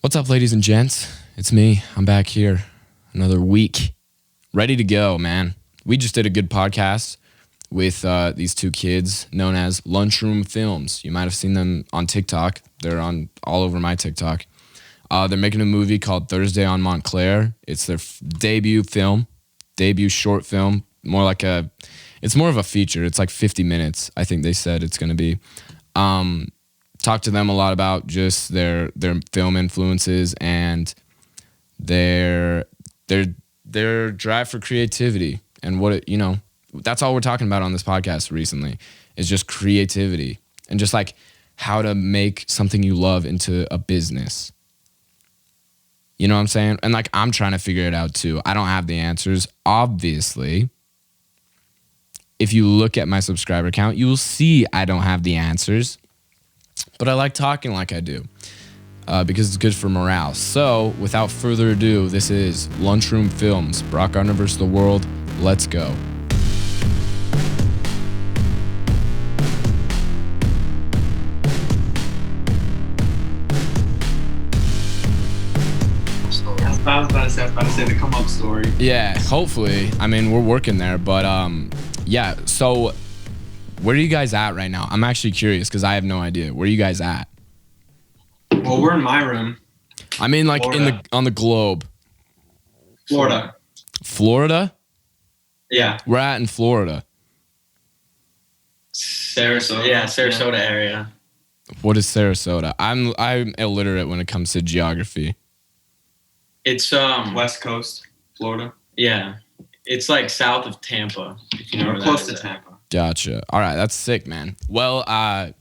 What's up, ladies and gents? It's me. I'm back here. Another week. Ready to go, man. We just did a good podcast with these two kids known as Lunchroom Films. You might have seen them on TikTok. They're on all over my TikTok. They're making a movie called Thursday on Montclair. It's their debut short film. It's more of a feature. It's like 50 minutes, I think they said it's going to be. Talk to them a lot about just their film influences and their drive for creativity and that's all we're talking about on this podcast recently is just creativity and just like how to make something you love into a business. You know what I'm saying? And like I'm trying to figure it out too. I don't have the answers, obviously. If you look at my subscriber count, you will see I don't have the answers. But I like talking like I do because it's good for morale. So, without further ado, this is Lunchroom Films, Broc, Gardner vs. the World. Let's go. I was about to say the come up story. Yeah, hopefully. I mean, we're working there, but yeah. So, where are you guys at right now? I'm actually curious because I have no idea. Where are you guys at? Well, we're in my room. I mean, like Florida. on the globe. Florida. Florida? Yeah. We're at in Florida. Sarasota. Yeah, Sarasota area. What is Sarasota? I'm illiterate when it comes to geography. It's West Coast, Florida. yeah. It's like south of Tampa. If you know We're where close that to is. Tampa. Gotcha. All right, that's sick, man. Well, I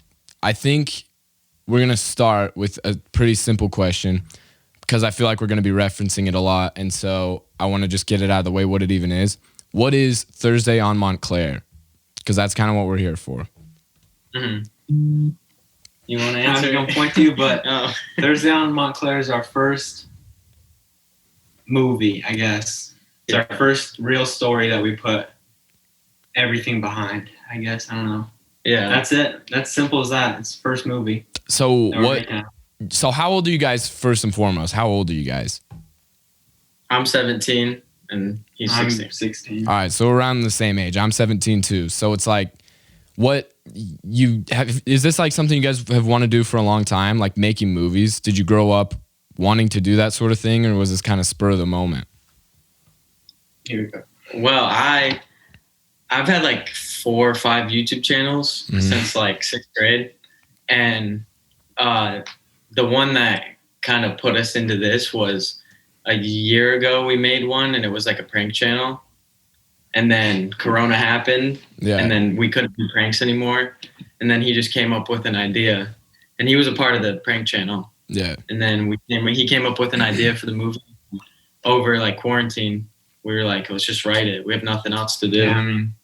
think we're gonna start with a pretty simple question because I feel like we're gonna be referencing it a lot, and so I want to just get it out of the way. What it even is? What is Thursday on Montclair? Because that's kind of what we're here for. Mm-hmm. You want to I'm answer? going to point to you, but Oh. Thursday on Montclair is our first movie, I guess. It's our first real story that we put everything behind, I guess. I don't know. Yeah. That's it. That's simple as that. It's the first movie. So that we're what? making. So how old are you guys? First and foremost, how old are you guys? I'm 17 and he's I'm 16. 16. All right, so around the same age. I'm 17 too. So it's like, what you have? Is this like something you guys have wanted to do for a long time? Like making movies? Did you grow up wanting to do that sort of thing, or was this kind of spur of the moment? Here we go. Well, I've had like 4 or 5 YouTube channels since like 6th grade. And the one that kind of put us into this was a year ago we made one, and it was like a prank channel. And then Corona happened, Yeah. and then we couldn't do pranks anymore. And then he just came up with an idea. And he was a part of the prank channel. Yeah. And then he came up with an idea for the movie over like quarantine. We were like, let's just write it. We have nothing else to do. Yeah, I mean,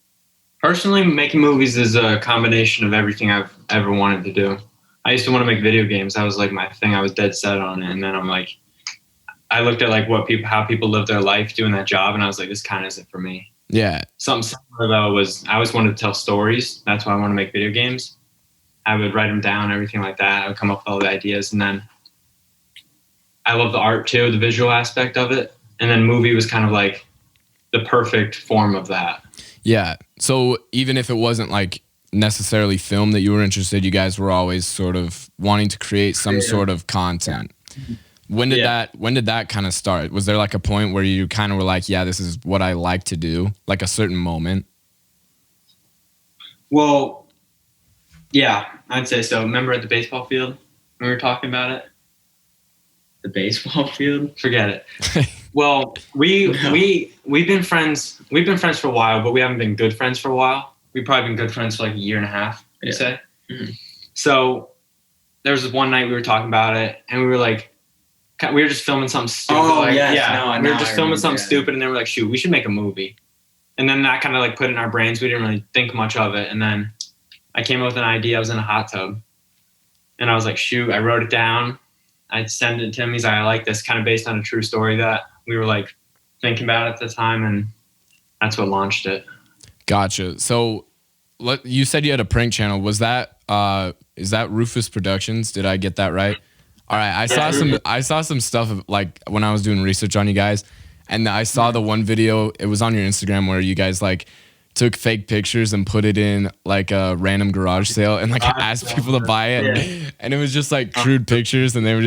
personally, making movies is a combination of everything I've ever wanted to do. I used to want to make video games. That was like my thing. I was dead set on it. And then I'm like, I looked at like how people live their life doing that job, and I was like, this kind of isn't for me. Yeah. Something similar though was I always wanted to tell stories. That's why I want to make video games. I would write them down, everything like that. I would come up with all the ideas, and then I love the art too, the visual aspect of it. And then movie was kind of like the perfect form of that. Yeah. So even if it wasn't like necessarily film that you were interested, you guys were always sort of wanting to create some sort of content. When did that kind of start? Was there like a point where you kind of were like, yeah, this is what I like to do? Like a certain moment? Well, yeah, I'd say so. Remember at the baseball field when we were talking about it? The baseball field? Forget it. Well, we've been friends. We've been friends for a while, but we haven't been good friends for a while. We've probably been good friends for like a year and a half, you'd say. Mm-hmm. So there was this one night we were talking about it, and we were like, we were just filming something stupid. Oh, like, yes. yeah. No, we were now just I filming remember, something yeah. stupid, and then we're like, shoot, we should make a movie. And then that kind of like put in our brains. We didn't really think much of it. And then I came up with an idea. I was in a hot tub, and I was like, shoot, I wrote it down. I'd send it to him. He's like, I like this, kind of based on a true story that we were like thinking about at the time, and that's what launched it. Gotcha. So you said you had a prank channel. Was that is that Rufus Productions? Did I get that right? All right, I saw some stuff like when I was doing research on you guys, and I saw the one video. It was on your Instagram where you guys like took fake pictures and put it in like a random garage sale and like asked people to buy it, and it was just like crude pictures, and they were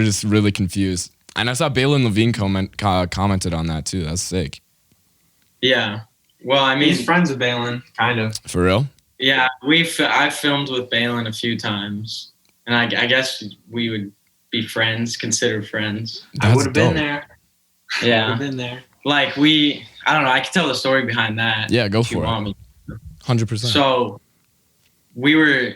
just really confused. And I saw Balin Levine commented on that too. That's sick. Yeah. Well, I mean, He's friends with Balin, kind of. For real? Yeah, I've filmed with Balin a few times, and I guess we would be friends, considered friends. That's I would have been dope. there. Yeah. I've been there. Like I don't know, I can tell the story behind that. Yeah, go if you for want it. me. 100%. So we were,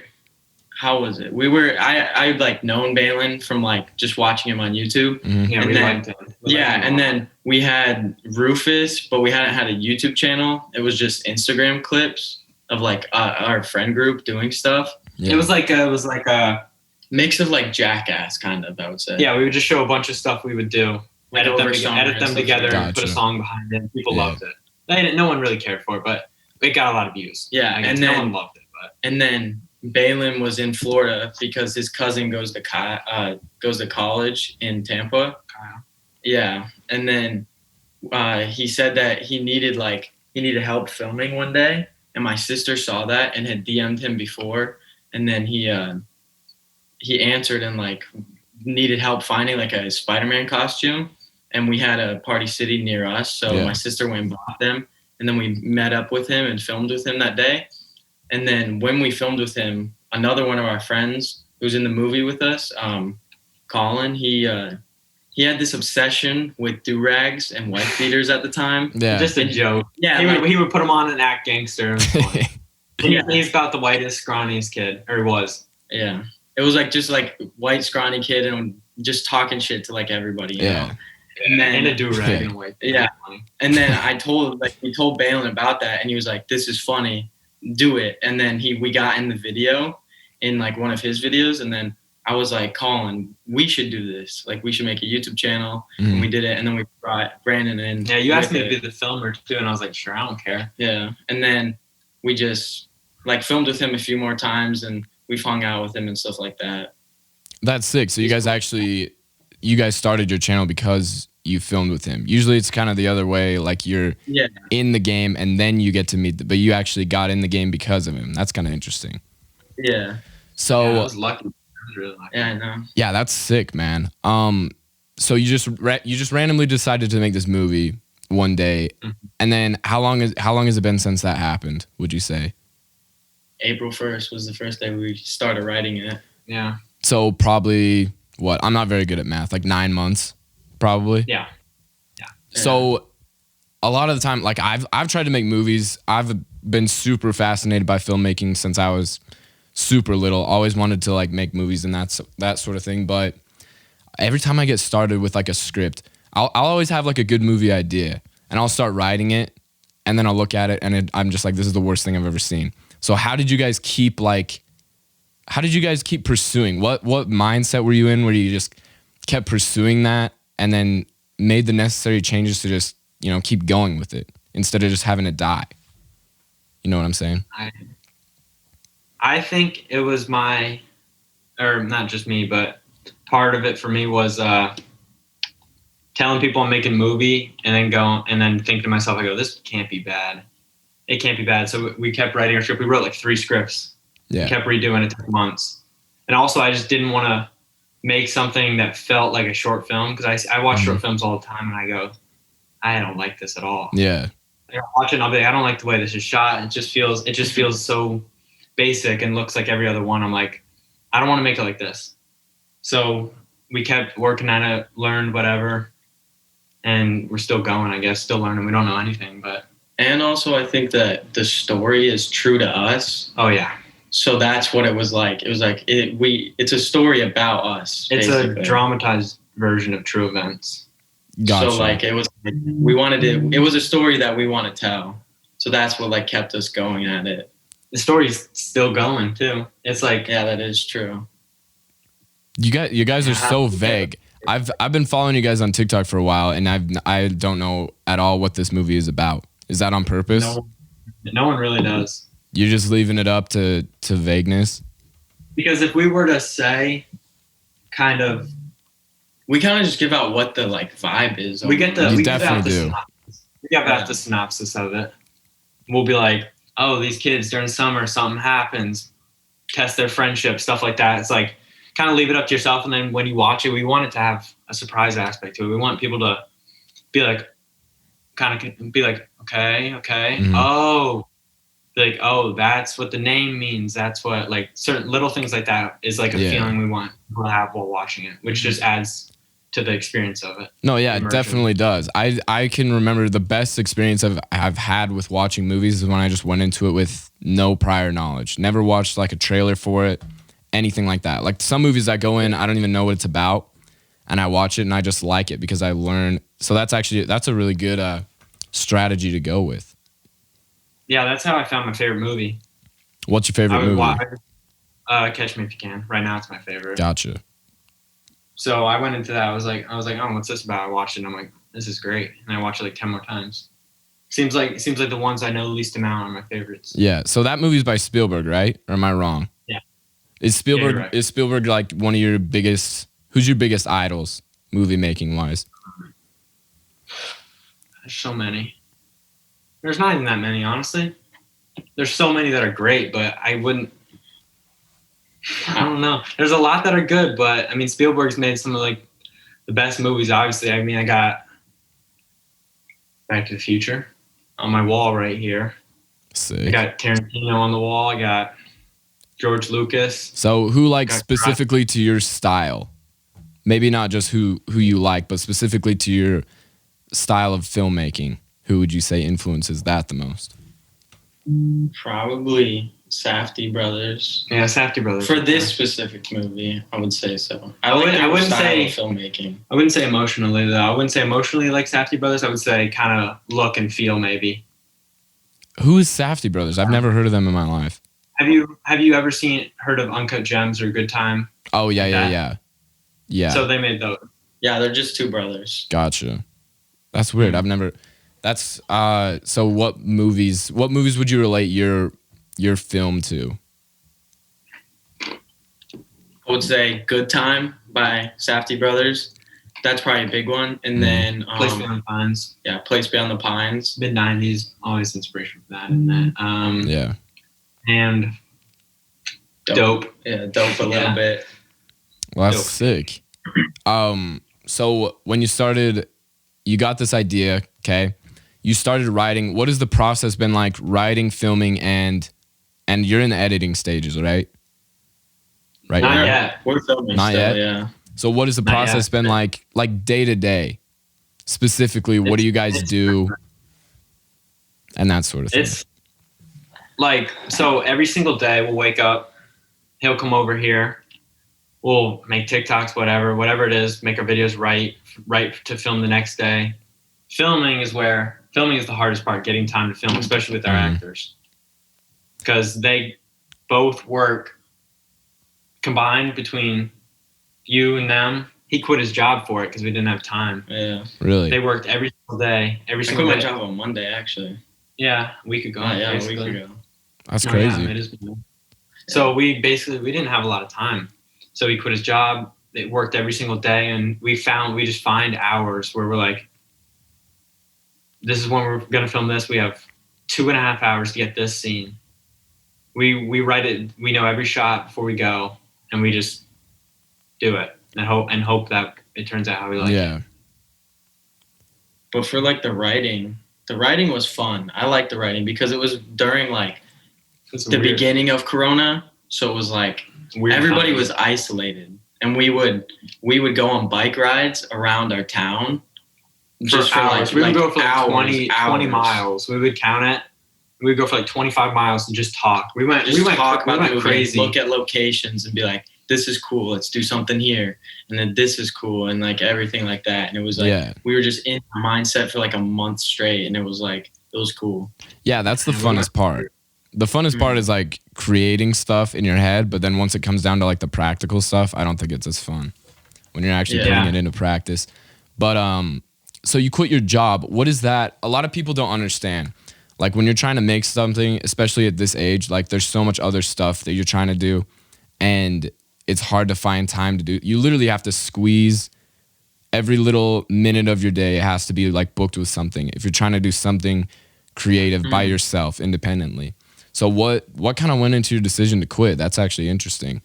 how was it? I like known Balin from like just watching him on YouTube. Mhm. Yeah, And we then- liked him. And then we had Rufus, but we hadn't had a YouTube channel. It was just Instagram clips of like our friend group doing stuff. Yeah. It was like a Mix of like Jackass kind of, I would say. yeah. We would just show a bunch of stuff we would do, Like edit over summer them and stuff. together, and put a Gotcha. song behind it. People Yeah. loved it. No one really cared for it, but it got a lot of views. Yeah, I guess and no then- one loved it. But And then Balin was in Florida because his cousin goes to college in Tampa. Kyle. Yeah, and then he said that he needed help filming one day, and my sister saw that and had DM'd him before, and then he answered and like needed help finding like a Spider-Man costume, and we had a Party City near us, so Yeah. my sister went and bought them, and then we met up with him and filmed with him that day, and then when we filmed with him, another one of our friends who's in the movie with us, Colin, he had this obsession with do-rags and wife beaters at the time. Yeah. just a joke. Yeah, He would put him on and act gangster. It was funny. Yeah. He's about the whitest, scrawniest kid, or he was. yeah. It was like just like white scrawny kid and just talking shit to like everybody. You Yeah. know? And then And a do-rag and a white. Yeah. Funny. And then we told Balin about that, and he was like, "This is funny, do it." And then we got in the video, in like one of his videos, and then I was like, "Colin, we should do this. Like, we should make a YouTube channel." And Mhm. we did it, and then we brought Brandon in. Yeah, you asked with me to it. be the filmer too, and I was like, sure, I don't care. Yeah, and then we just like filmed with him a few more times, and we've hung out with him and stuff like that. That's sick. So you guys started your channel because you filmed with him. Usually it's kind of the other way, like you're Yeah. in the game and then you get to meet but you actually got in the game because of him. That's kind of interesting. Yeah, So I was lucky. I was really lucky. yeah, I know. yeah, that's sick, man. So you just randomly decided to make this movie one day, Mhm. and then how long has it been since that happened? Would you say? April 1st was the first day we started writing it. Yeah. So probably what? I'm not very good at math. Like 9 months, probably. Yeah. So a lot of the time, like I've tried to make movies. I've been super fascinated by filmmaking since I was super little. Always wanted to like make movies and that sort of thing. But every time I get started with like a script, I'll always have like a good movie idea, and I'll start writing it, and then I'll look at it, and I'm just like, this is the worst thing I've ever seen. So how did you guys keep pursuing? What mindset were you in where you just kept pursuing that and then made the necessary changes to just, keep going with it instead of just having it die? You know what I'm saying? I think it was or not just me, but part of it for me was telling people I'm making a movie and then think to myself, I go, this can't be bad. It can't be bad. So we kept writing our script. We wrote like 3 scripts. Yeah. Kept redoing it, took months. And also I just didn't want to make something that felt like a short film, because I watch short films all the time and I go, I don't like this at all. Yeah. I'll watch it and I'll be like, I don't like the way this is shot. It just feels so basic and looks like every other one. I'm like, I don't want to make it like this. So we kept working on it, learned whatever, and we're still going, I guess, still learning. We don't know anything, but. And also, I think that the story is true to us. Oh yeah. So that's what it was like. It was like it's a story about us. It's basically. a dramatized version of true events. Gotcha. So like it was it was a story that we want to tell. So that's what like kept us going at it. The story's still going too. It's like, Yeah, that is true. You guys are so vague. I've been following you guys on TikTok for a while, and I don't know at all what this movie is about. Is that on purpose? no one really does. You're just leaving it up to vagueness? Because if we were to say, kind of We kind of just give out what the like vibe is. we get the You we give out definitely the do. synopsis. We give out the synopsis of it. We'll be like, oh, these kids during summer, something happens, test their friendship, stuff like that. It's like kind of leave it up to yourself, and then when you watch it, we want it to have a surprise aspect to it. We want people to be like, okay, Mhm. oh, like, oh, that's what the name means. That's what, like, certain little things like that is like a feeling we want people to have while watching it, which just adds to the experience of it. No, yeah, it Immersion. definitely does. I can remember the best experience I've had with watching movies is when I just went into it with no prior knowledge. Never watched like a trailer for it, anything like that. Like some movies I go in, I don't even know what it's about, and I watch it and I just like it because I learn. So that's a really good strategy to go with. Yeah, that's how I found my favorite movie. What's your favorite movie? Catch Me If You Can. Right now, it's my favorite. Gotcha. So I went into that. I was like, oh, what's this about? I watched it. And I'm like, this is great. And I watched it like 10 more times. Seems like the ones I know the least amount are my favorites. Yeah. So that movie's by Spielberg, right? Or am I wrong? Yeah. Is Spielberg Yeah, right. is Spielberg like one of your biggest? Who's your biggest idols, movie making wise? There's so many. There's not even that many, honestly. There's so many that are great, but I don't know. There's a lot that are good, but I mean, Spielberg's made some of like the best movies, obviously. I mean, I got Back to the Future on my wall right here. I Sick. got Tarantino on the wall. I got George Lucas. So who like Got specifically to your style? Maybe not just who you like, but specifically to your style of filmmaking. Who would you say influences that the most? Probably Safdie brothers. Yeah, Safdie brothers. For this specific movie, I would say so. I wouldn't style say- of filmmaking. I wouldn't say emotionally though. I wouldn't say emotionally like Safdie brothers. I would say kind of look and feel maybe. Who is Safdie brothers? I've never heard of them in my life. Have you ever heard of Uncut Gems or Good Time? Oh yeah. Yeah. So they made those. Yeah, they're just two brothers. Gotcha. That's weird. I've never. That's so. What movies would you relate your film to? I would say Good Time by Safdie brothers. That's probably a big one. And then Place Beyond the Pines. yeah, Place Beyond the Pines. Mid '90s, always inspiration for that. And that. Yeah. And Dope. Yeah, Dope a little Yeah. bit. Well, that's Dope. sick. So when you started, you got this idea. Okay. You started writing. What has the process been like? Writing, filming, and you're in the editing stages, right? Right. Not now? yet. We're filming Not still, yet? yeah. So what has the Not process yet. been like day to day? Specifically, what do you guys do? And that sort of thing. It's like, so every single day we'll wake up, he'll come over here, we'll make TikToks, whatever it is, make our videos right to film the next day. Filming is the hardest part, getting time to film, especially with our actors. Because they both work combined between you and them. He quit his job for it because we didn't have time. Yeah. Really? They worked every single day, I quit my job on Monday, actually. Yeah, a week ago. Yeah, a week basically. ago. That's Oh, crazy. yeah, it is. So we didn't have a lot of time. So he quit his job. It worked every single day, and we just find hours where we're like, this is when we're gonna film this. We have 2.5 hours to get this scene. We write it. We know every shot before we go, and we just do it and hope that it turns out how we like it. Yeah. But for like the writing was fun. I liked the writing because it was during like It's the weird- beginning of Corona. So it was like weird everybody time. was isolated, and we would go on bike rides around our town just for hours. like We would go for like hours, 20 hours. miles. We would count it. We would go for like 25 miles and just talk. We went Talk about the movie, crazy. look at locations, and be like, "This is cool. Let's do something here," and then this is cool, and like everything like that. And it was like Yeah. we were just in a mindset for like a month straight, and it was cool. Yeah, that's the funnest part. The funnest part is like creating stuff in your head, but then once it comes down to like the practical stuff, I don't think it's as fun when you're actually Yeah. putting it into practice. But so you quit your job. What is that? A lot of people don't understand. Like when you're trying to make something, especially at this age, like there's so much other stuff that you're trying to do, and it's hard to find time to do. You literally have to squeeze every little minute of your day. It has to be like booked with something if you're trying to do something creative by yourself independently. So what kind of went into your decision to quit? That's actually interesting.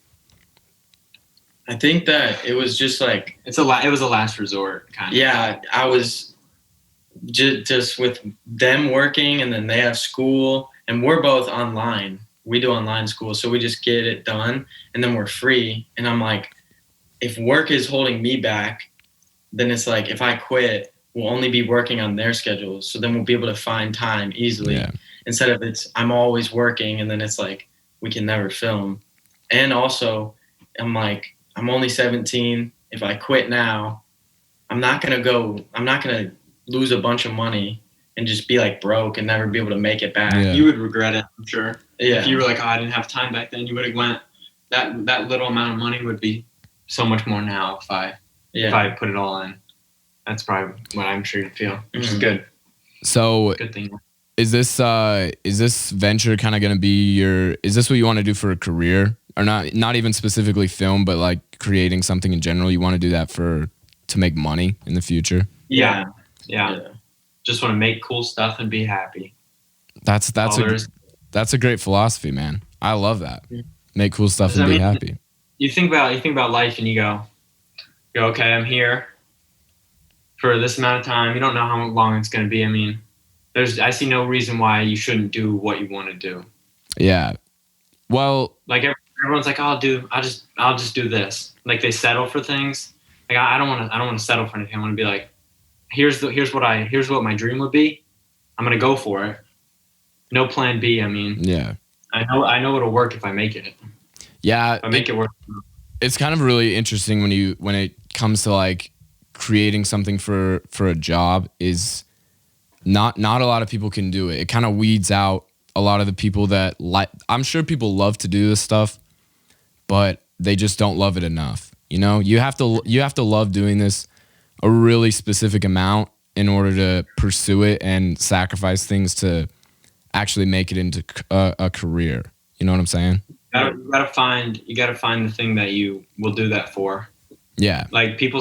I think that it was just like it was a last resort kind of. Yeah, I was just with them working, and then they have school, and we're both online. We do online school, so we just get it done, and then we're free. And I'm like, if work is holding me back, then it's like if I quit, we'll only be working on their schedules, so then we'll be able to find time easily. Yeah. Instead of I'm always working, and then it's like we can never film. And also, I'm like, I'm only 17. If I quit now, I'm not gonna lose a bunch of money and just be like broke and never be able to make it back. Yeah. You would regret it, I'm sure. Yeah. If you were like, oh, I didn't have time back then, you would have went. That little amount of money would be so much more now if I put it all in. That's probably what I'm sure you'd feel, which is good. So good thing. Is this venture kind of going to be is this what you want to do for a career? Or not even specifically film, but like creating something in general? You want to do that to make money in the future? Yeah. Just want to make cool stuff and be happy. That's a great philosophy, man. I love that. Make cool stuff and be happy. You think about life and you go, okay, I'm here for this amount of time. You don't know how long it's going to be. I mean, I see no reason why you shouldn't do what you want to do. Yeah. Well, like everyone's like, I'll just do this. Like they settle for things. Like I don't want to settle for anything. I want to be like, here's what my dream would be. I'm going to go for it. No plan B. I mean, yeah. I know it'll work if I make it. Yeah. If I make it work. It's kind of really interesting when it comes to like creating something for a job. Is not a lot of people can do it. It kind of weeds out a lot of the people that I'm sure people love to do this stuff, but they just don't love it enough. You know, you have to love doing this a really specific amount in order to pursue it and sacrifice things to actually make it into a career. You know what I'm saying? You gotta find the thing that you will do that for. Yeah. Like people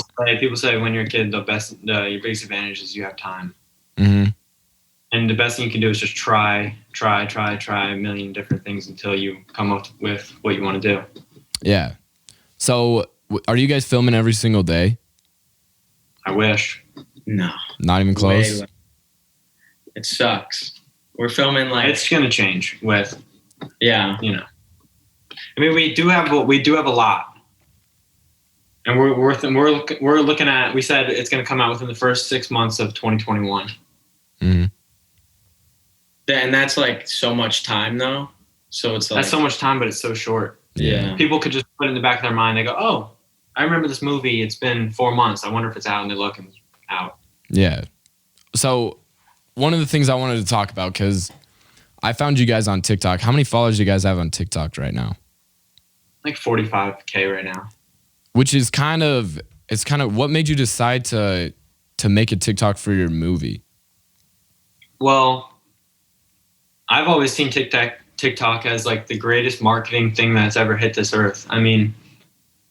say when you're a kid, your biggest advantage is you have time. Mm-hmm. And the best thing you can do is just try a million different things until you come up with what you want to do. Yeah. So are you guys filming every single day? I wish. No. Not even close? It sucks. We're filming like... It's going to change with... Yeah. You know. I mean, we do have a lot. And we're looking at... We said it's going to come out within the first 6 months of 2021. Mm-hmm. And that's like so much time though. So it's like... That's so much time, but it's so short. Yeah. People could just put it in the back of their mind. They go, oh, I remember this movie. It's been 4 months. I wonder if it's out. And they look and it's out. Yeah. So one of the things I wanted to talk about, because I found you guys on TikTok. How many followers do you guys have on TikTok right now? Like 45K right now. Which is kind of what made you decide to make a TikTok for your movie? Well, I've always seen TikTok as like the greatest marketing thing that's ever hit this earth. I mean,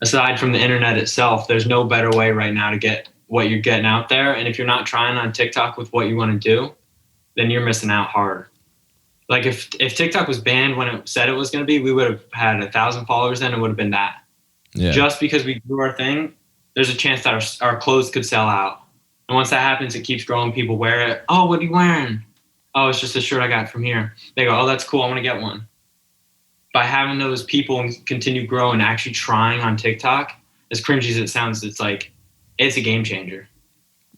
aside from the internet itself, there's no better way right now to get what you're getting out there. And if you're not trying on TikTok with what you want to do, then you're missing out hard. Like if TikTok was banned when it said it was going to be, we would have had 1,000 followers then. It would have been that. Yeah. Just because we do our thing, there's a chance that our clothes could sell out. And once that happens, it keeps growing. People wear it. Oh, what are you wearing? Oh, it's just a shirt I got from here. They go, oh, that's cool. I want to get one. By having those people continue growing, actually trying on TikTok, as cringy as it sounds, it's a game changer.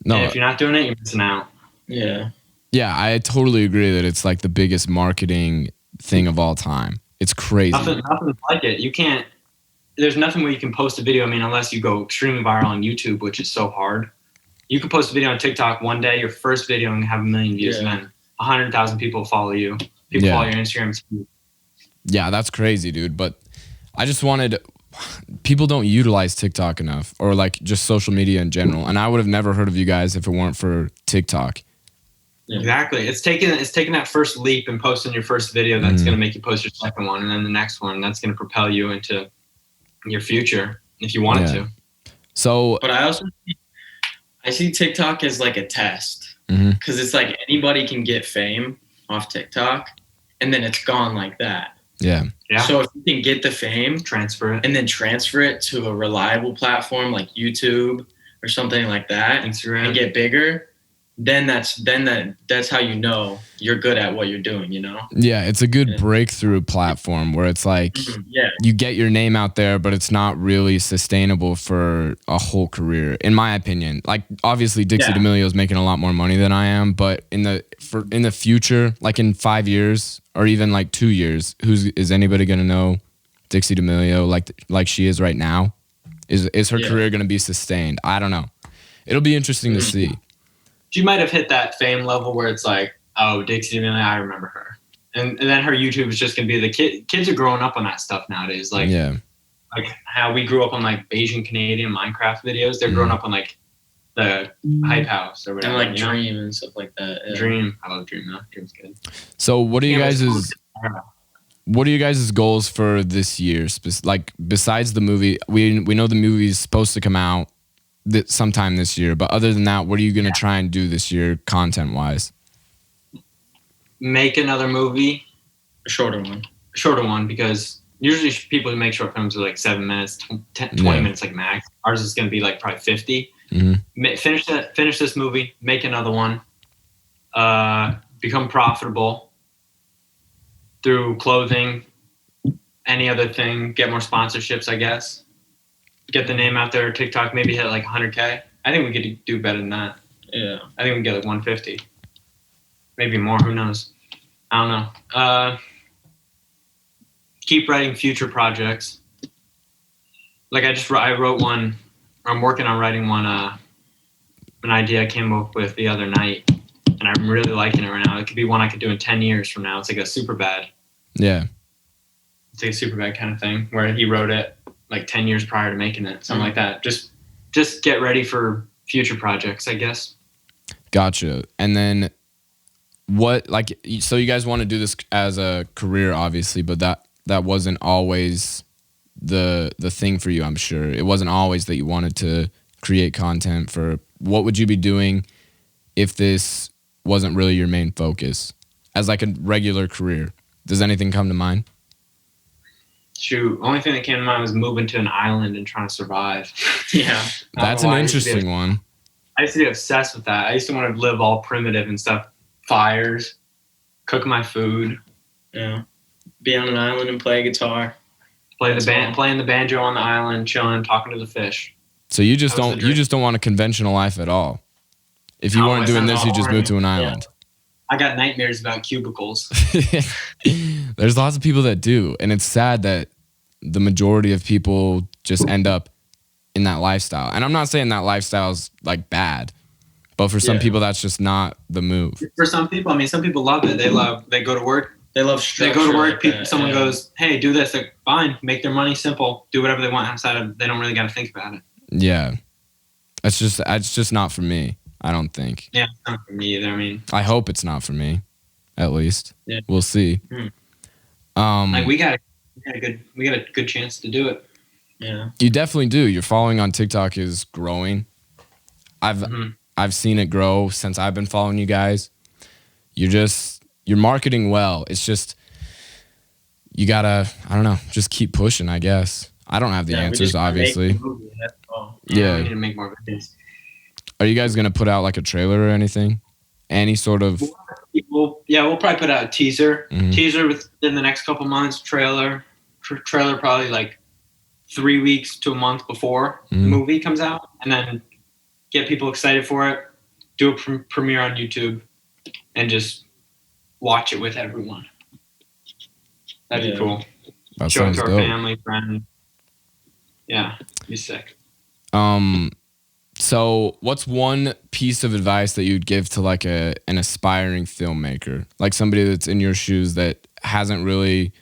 No, and if you're not doing it, you're missing out. Yeah. Yeah, I totally agree that it's like the biggest marketing thing of all time. It's crazy. Nothing like it. You can't. There's nothing where you can post a video. I mean, unless you go extremely viral on YouTube, which is so hard. You can post a video on TikTok one day, your first video, and have 1 million views, and then 100,000 people follow you. People follow your Instagram. Yeah, that's crazy, dude. But I just wanted... People don't utilize TikTok enough, or like just social media in general. And I would have never heard of you guys if it weren't for TikTok. Yeah. Exactly. It's taking that first leap and posting your first video that's going to make you post your second one, and then the next one that's going to propel you into your future if you wanted to. So, But I see TikTok as like a test, Mhm. because it's like anybody can get fame off TikTok, and then it's gone like that. yeah, So if you can get the fame, Transfer it. and then transfer it to a reliable platform like YouTube or something like that, Instagram. and get bigger, then that's how you know you're good at what you're doing, you know? yeah, it's a good breakthrough platform where it's like Yeah. you get your name out there, but it's not really sustainable for a whole career, in my opinion. Like, obviously, Dixie Yeah. D'Amelio is making a lot more money than I am, but in the future, like in 5 years or even like 2 years, is anybody gonna know Dixie D'Amelio like she is right now? Is her career gonna be sustained? I don't know. It'll be interesting to see. She might have hit that fame level where it's like, oh, Dixie D'Amelio, I remember her. And then her YouTube is just going to be kids are growing up on that stuff nowadays. Like, like how we grew up on like Asian Canadian Minecraft videos. They're growing up on like the Hype House or whatever. And like Dream and stuff like that. Yeah. Dream. I love Dream though. Dream's good. So what are you guys' goals for this year? Like, besides the movie, we know the movie is supposed to come out sometime this year, but other than that, what are you going to try and do this year content wise? Make another movie. A shorter one, because usually people who make short films are like 7 minutes, 20 minutes like max. Ours is going to be like probably 50. Mm-hmm. Finish this movie, make another one, become profitable through clothing, any other thing, get more sponsorships, I guess. Get the name out there. TikTok, maybe hit like 100K. I think we could do better than that. Yeah. I think we can get like 150. Maybe more. Who knows? I don't know. Keep writing future projects. Like I wrote one. I'm working on writing one. An idea I came up with the other night, and I'm really liking it right now. It could be one I could do in 10 years from now. It's like a super bad. Yeah. It's like a super bad kind of thing where he wrote it like 10 years prior to making it, something like that. Just get ready for future projects, I guess. Gotcha. And then so you guys want to do this as a career, obviously, but that wasn't always the thing for you, I'm sure. It wasn't always that you wanted to create content for. What would you be doing if this wasn't really your main focus as like a regular career? Does anything come to mind? Shoot, only thing that came to mind was moving to an island and trying to survive. Yeah. That's an interesting one. I used to be obsessed with that. I used to want to live all primitive and stuff. Fires, cook my food. Yeah. Be on an island and play guitar. Playing the banjo on the island, chilling, talking to the fish. So you just don't want a conventional life at all. If you weren't doing this, you just moved to an island. Yeah. I got nightmares about cubicles. There's lots of people that do, and it's sad that the majority of people just end up in that lifestyle. And I'm not saying that lifestyle's like bad, but for some people that's just not the move. For some people, I mean, some people love it. They go to work. They love structure. They go to work. Like someone goes, "Hey, do this." They're fine. Make their money simple. Do whatever they want outside of. They don't really got to think about it. Yeah, it's just not for me. I don't think. Yeah, it's not for me either. I mean, I hope it's not for me. At least, we'll see. Like we got a good chance to do it. Yeah, you definitely do. Your following on TikTok is growing. I've seen it grow since I've been following you guys. You're marketing well. It's just you gotta, I don't know, just keep pushing, I guess. I don't have the answers, obviously. Yeah, we need to make more videos. Are you guys gonna put out like a trailer or anything? Any sort of? We'll probably put out a teaser. Teaser within the next couple months. Trailer probably like 3 weeks to a month before the movie comes out, and then get people excited for it. Do a premiere on YouTube, and just watch it with everyone. That'd be cool. That Show it sounds to our dope. family, friends. Yeah, be sick. So what's one piece of advice that you'd give to like an aspiring filmmaker, like somebody that's in your shoes that hasn't really,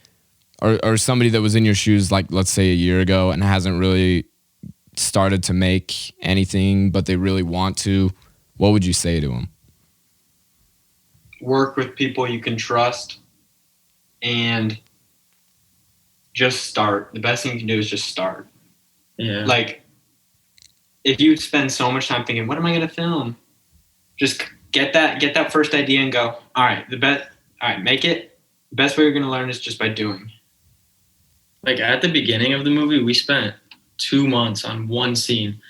or somebody that was in your shoes like let's say a year ago and hasn't really started to make anything, but they really want to? What would you say to them? Work with people you can trust, and just start. The best thing you can do is just start. Yeah. Like, if you spend so much time thinking, what am I gonna film? Just get that first idea and go, all right, make it. The best way you're gonna learn is just by doing. Like at the beginning of the movie, we spent 2 months on one scene.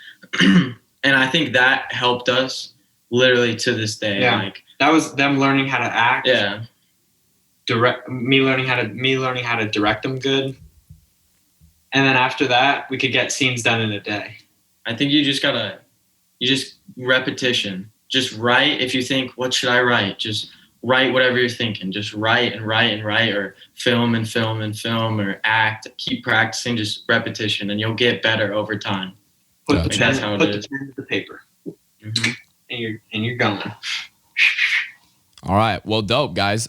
And I think that helped us literally to this day. Yeah. Like That was them learning how to act. yeah. Me learning how to direct them good. And then after that, we could get scenes done in a day. I think you just repetition. Just write. If you think, what should I write? Just write whatever you're thinking. Just write and write and write, or film and film and film, or act. Keep practicing, just repetition, and you'll get better over time. Put the Gotcha. That's how it is. pen to the paper. Mm-hmm. And you're going. All right. Well, dope, guys.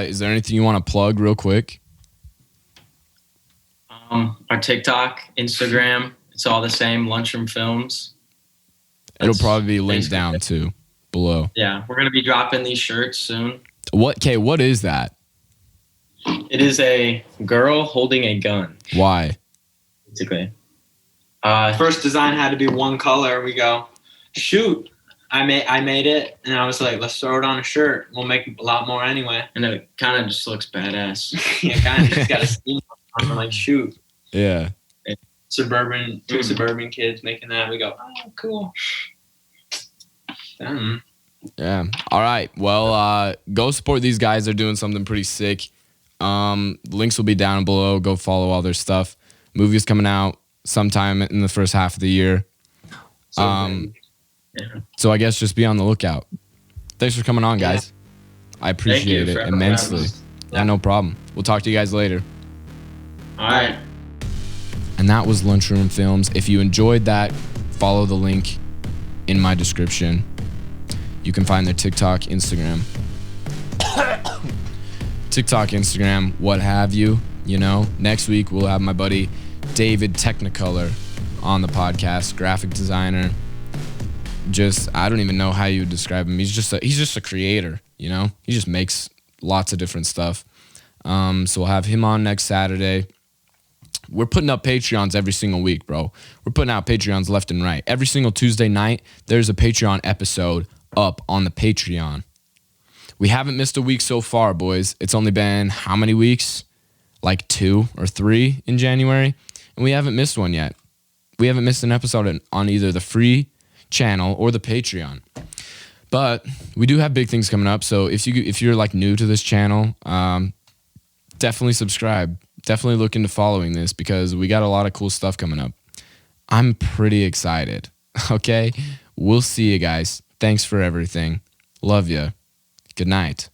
Is there anything you want to plug real quick? Our TikTok, Instagram, it's all the same. Lunchroom Films. It'll probably be linked down too below. Yeah, we're gonna be dropping these shirts soon. What is that? It is a girl holding a gun, Why? basically. First design had to be one color. We go, shoot. I made it, and I was like, let's throw it on a shirt. We'll make a lot more anyway. And it kind of just looks badass. Yeah, kind of just got a scheme. I'm like, shoot. Yeah. Two suburban kids making that. We go, oh, cool. Yeah. All right. Well, go support these guys. They're doing something pretty sick. Links will be down below. Go follow all their stuff. Movie's coming out sometime in the first half of the year. So I guess just be on the lookout. Thanks for coming on, guys. I appreciate it immensely. Yeah, no problem. We'll talk to you guys later. All right. And that was Lunchroom Films. If you enjoyed that, follow the link in my description. You can find their TikTok, Instagram. TikTok, Instagram, what have you. You know, next week we'll have my buddy David Technicolor on the podcast, graphic designer. I don't even know how you would describe him. He's just a creator, you know? He just makes lots of different stuff. So we'll have him on next Saturday. We're putting up Patreons every single week, bro. We're putting out Patreons left and right. Every single Tuesday night, there's a Patreon episode up on the Patreon. We haven't missed a week so far, boys. It's only been how many weeks? Like 2 or 3 in January. And we haven't missed one yet. We haven't missed an episode on either the free channel or the Patreon. But we do have big things coming up. So if you're like new to this channel, definitely subscribe. Definitely look into following this because we got a lot of cool stuff coming up. I'm pretty excited. Okay? We'll see you guys. Thanks for everything. Love you. Good night.